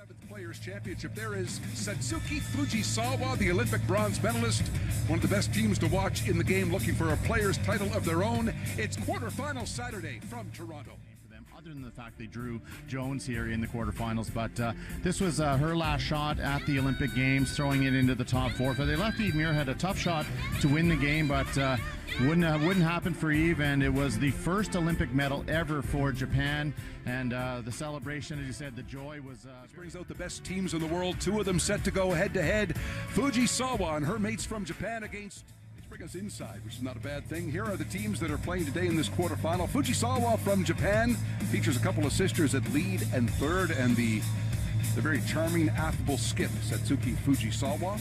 7th Players' Championship. There is Satsuki FUJISAWA, the Olympic bronze medalist, one of the best teams to watch in the game, looking for a player's title of their own. It's quarterfinal Saturday from Toronto. Other than the fact they drew Jones here in the quarterfinals, but this was her last shot at the Olympic Games, throwing it into the top four. For they left Eve Muirhead a tough shot to win the game, but wouldn't happen for Eve, and it was the first Olympic medal ever for Japan. And the celebration, as you said, the joy was. This brings out the best teams in the world. Two of them set to go head-to-head. FUJISAWA and her mates from Japan against. Bring us inside, which is not a bad thing. Here are the teams that are playing today in this quarterfinal. FUJISAWA from Japan features a couple of sisters at lead and third, and the very charming, affable skip, Satsuki FUJISAWA.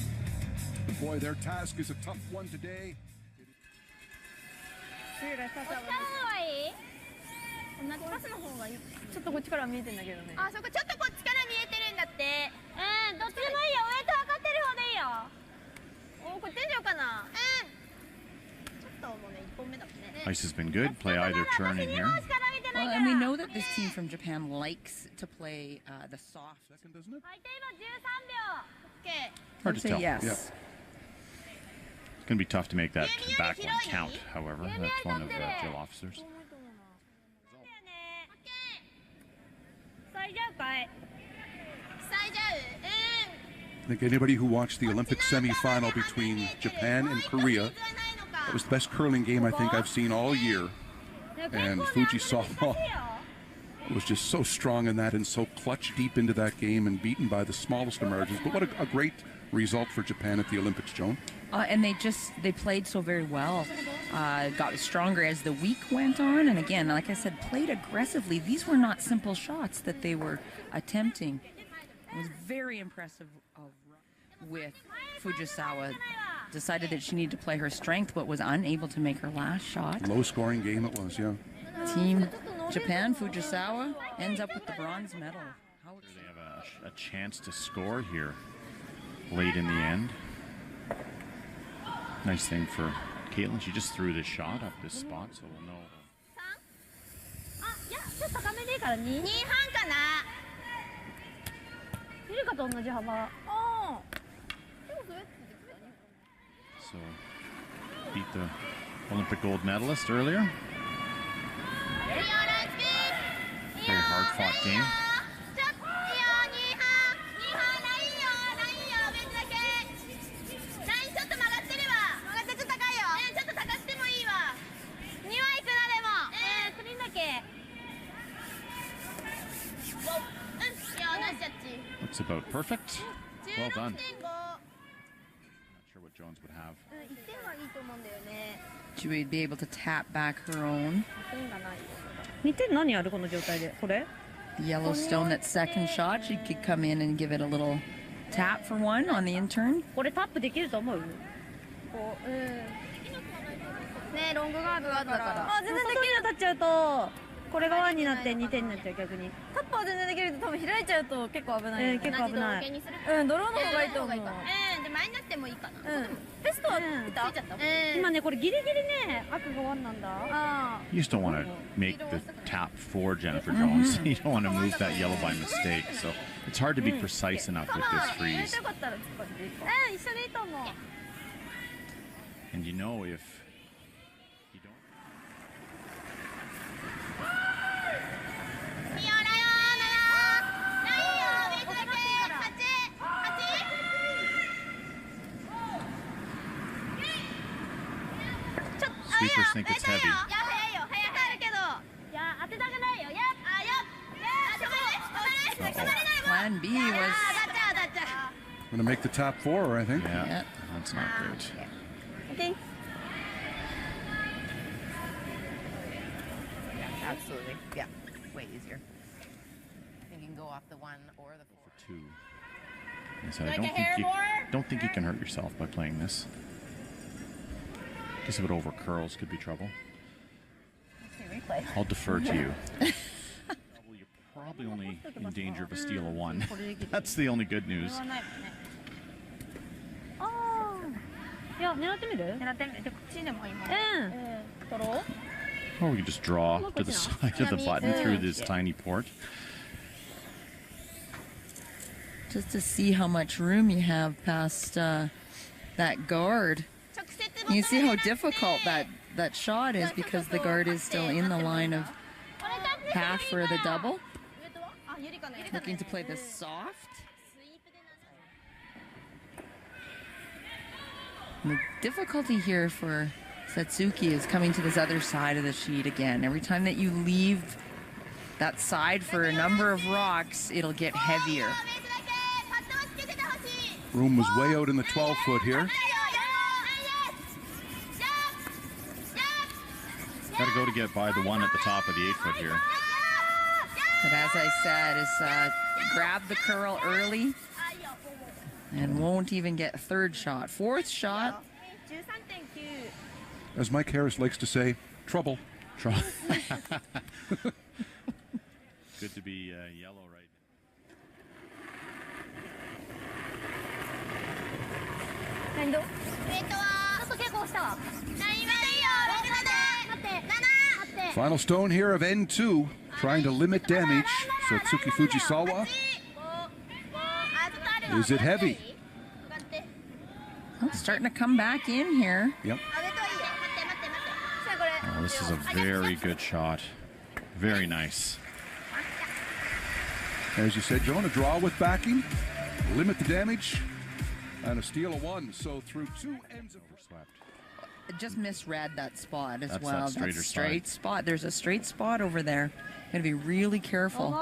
But boy, their task is a tough one today. パスの方がちょっとこっちから見えてんだけどね。あ、そこちょっとこっちから見えてるんだって。どっちでもいいよ。ウエイト測ってる方でいいよ。こっちにしようかな。Ice has been good. Play either turn in here. Well, and we know that this team from Japan likes to play the soft. Second, doesn't it? Hard to tell. Yes. Yeah. It's going to be tough to make that back one count, however. That's one of Jill Officer's. I think anybody who watched the Olympic semi-final between Japan and Korea, it was the best curling game I think I've seen all year. And FUJISAWA was just so strong in that and so clutch deep into that game and beaten by the smallest of margins. But what a great result for Japan at the Olympics, Joan. And they played so very well. Got stronger as the week went on. And again, like I said, played aggressively. These were not simple shots that they were attempting. It was very impressive with FUJISAWA. Decided that she needed to play her strength, but was unable to make her last shot. Low-scoring game it was, yeah. Team Japan, FUJISAWA, ends up with the bronze medal. They have a chance to score here late in the end. Nice thing for Caitlin. She just threw this shot up this spot, so we'll know. So, beat the Olympic gold medalist earlier. Very hard-fought game. Looks about perfect. Well done. What Jones would have. She would be able to tap back her own. Yellowstone, that second shot, she could come in and give it a little tap for one on the intern. これタップできると思う？こう、ね、ロングガードだから。あ、全然できる。当たっちゃうと、これが1になって2点になっちゃう逆に。タップは全然できるけど、多分開いちゃうと結構危ない。結構危ない。ドローの方がいいと思う。で前になってもいいかな。テストはついちゃった。今ねこれギリギリね赤が1なんだ。You just don't want to make the tap for Jennifer Jones. You don't want to move that yellow by mistake. So it's hard to be precise enough with this freeze. And you know if you don't. Sweepers think it's heavy. Plan B was... Going to make the top four, I think. Yeah, that's not great. Okay. Yeah, absolutely. Yeah, way easier. You can go off the 1 or the 4. For 2. So I don't think you can hurt yourself by playing this. I guess if it over curls, could be trouble. I'll defer to you. You're probably only in danger of a steal of 1. That's the only good news. Oh, Or we can just draw to the side of the button through this tiny port. Just to see how much room you have past that guard. You see how difficult that shot is because the guard is still in the line of path for the double. Looking to play this soft. And the difficulty here for Satsuki is coming to this other side of the sheet again. Every time that you leave that side for a number of rocks, it'll get heavier. Room was way out in the 12-foot here. Got to go to get by the one at the top of the 8-foot here. But as I said, is grab the curl early and won't even get third shot. Fourth shot. As Mike Harris likes to say, trouble. Good to be yellow right now. Final stone here of N2, trying to limit damage. Satsuki Fujisawa. Is it heavy? Oh, starting to come back in here. Yep. Oh, this is a very good shot. Very nice. As you said, Joan, a draw with backing, limit the damage, and a steal of one. So through two ends of Swept. Just misread that spot as That's well. that straighter That's straight spot. There's a straight spot over there. Gotta be really careful.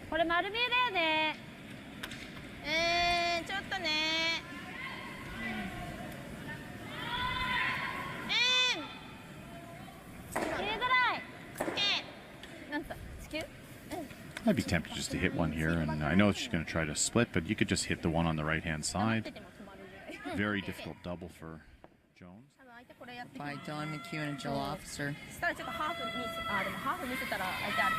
これ丸見えだよね。ちょっとね。入れづらい。なんと地球？ I'd be tempted just to hit one here, and I know she's going to try to split, but you could just hit the one on the right-hand side. Very difficult double for Jones. By Don McEwen and Jill Officer. したらちょっとハーフミス、でもハーフ見せたら相手ある。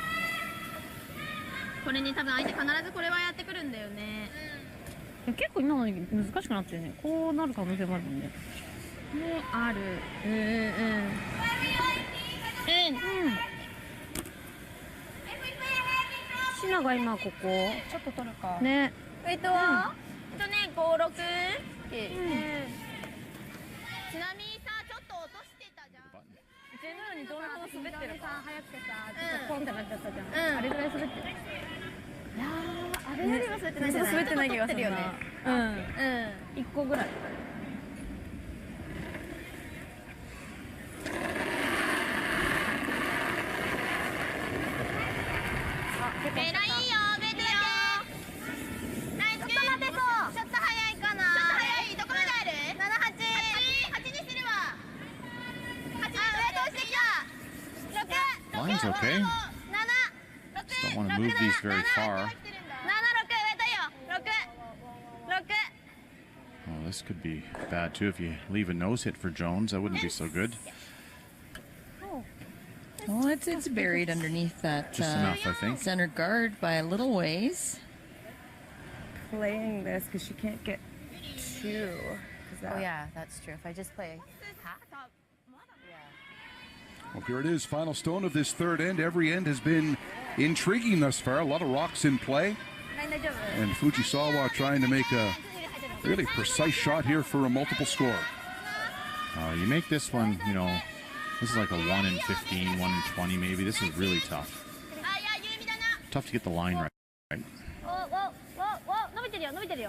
これに多分相手必ずこれはやってくるんだよね。結構今の難しくなってるね。こうなる可能性もあるもんね。ある。シナが今ここ。ちょっと取るか。ね。ウェイトは？ね、5、6。ちなみにさ、ちょっと落としてたじゃん。全部にどんどん滑ってるさ、早くてさ、ちょっとポンってなっちゃったじゃん。あれぐらい滑ってる。いやー、あれよりは滑ってないじゃない。滑ってない気がするよね。1個ぐらい。偉いよ、ベテよ。ナイス。ちょっと待てそう。ちょっと早いかな。ちょっと早い。どこまである？7、8。8にするわ。8、上通してきた。6。 Line's okay. 7。 Just don't want to move these very far. 7、6、上だよ。6。Oh, this could be bad too if you leave a nose hit for Jones. That wouldn't be so good. Well, it's buried underneath that Just enough, I think. center guard by a little ways. Playing this because she can't get two. Oh yeah, that's true. If I just play half. Well, here it is, final stone of this third end. Every end has been intriguing thus far. A lot of rocks in play. And Fujisawa trying to make a really precise shot here for a multiple score. You make this one, you know, this is like a 1 in 15, 1 in 20 maybe. This is really tough. Tough to get the line right.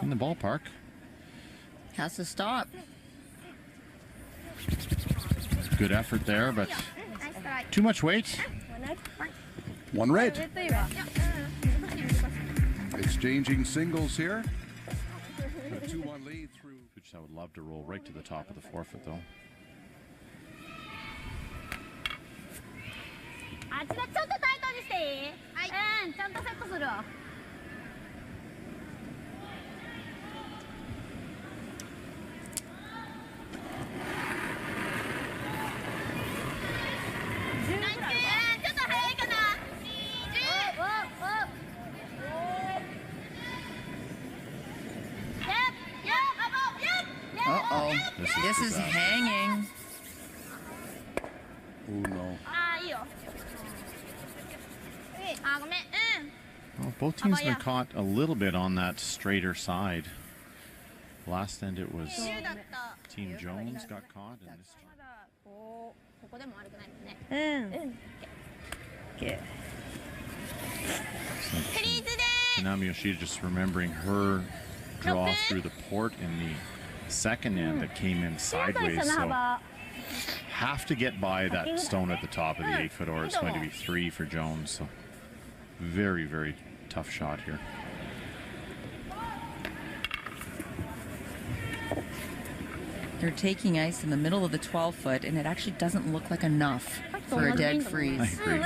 In the ballpark. Has to stop. Good effort there, but too much weight. One red. Exchanging singles here. A 2-1 lead through. Which I would love to roll right to the top of the forfeit though. あっちがちょっとタイトにしていい？ちゃんとセットするわ。ちょっと早いかな。Uh-oh. This is hanging. Oh no. いいよ。ごめん。Well, both teams have been caught a little bit on that straighter side. Last end it was Team Jones got caught, and this time. ここでも悪くないですね。Okay. Tsunami Yoshida just remembering her draw through the port in the second end that came in sideways. So have to get by that stone at the top of the 8-foot, or it's going to be 3 for Jones. So very, very tough shot here. They're taking ice in the middle of the 12-foot, and it actually doesn't look like enough for a dead freeze. I agree.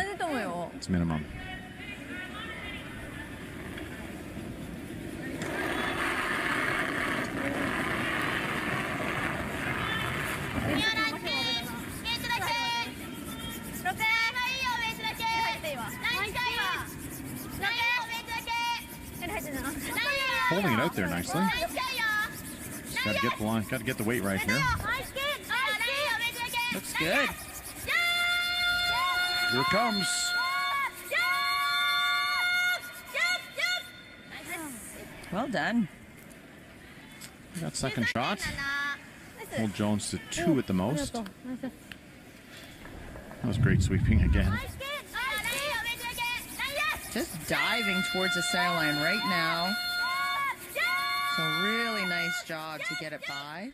It's minimum. Holding it out there nicely. Got to get the line. Got to get the weight right here. Looks good. Here it comes. Well done. We got second shot. Hold Jones to 2 at the most. That was great sweeping again. Just diving towards the center line right now. So really nice job to get it by.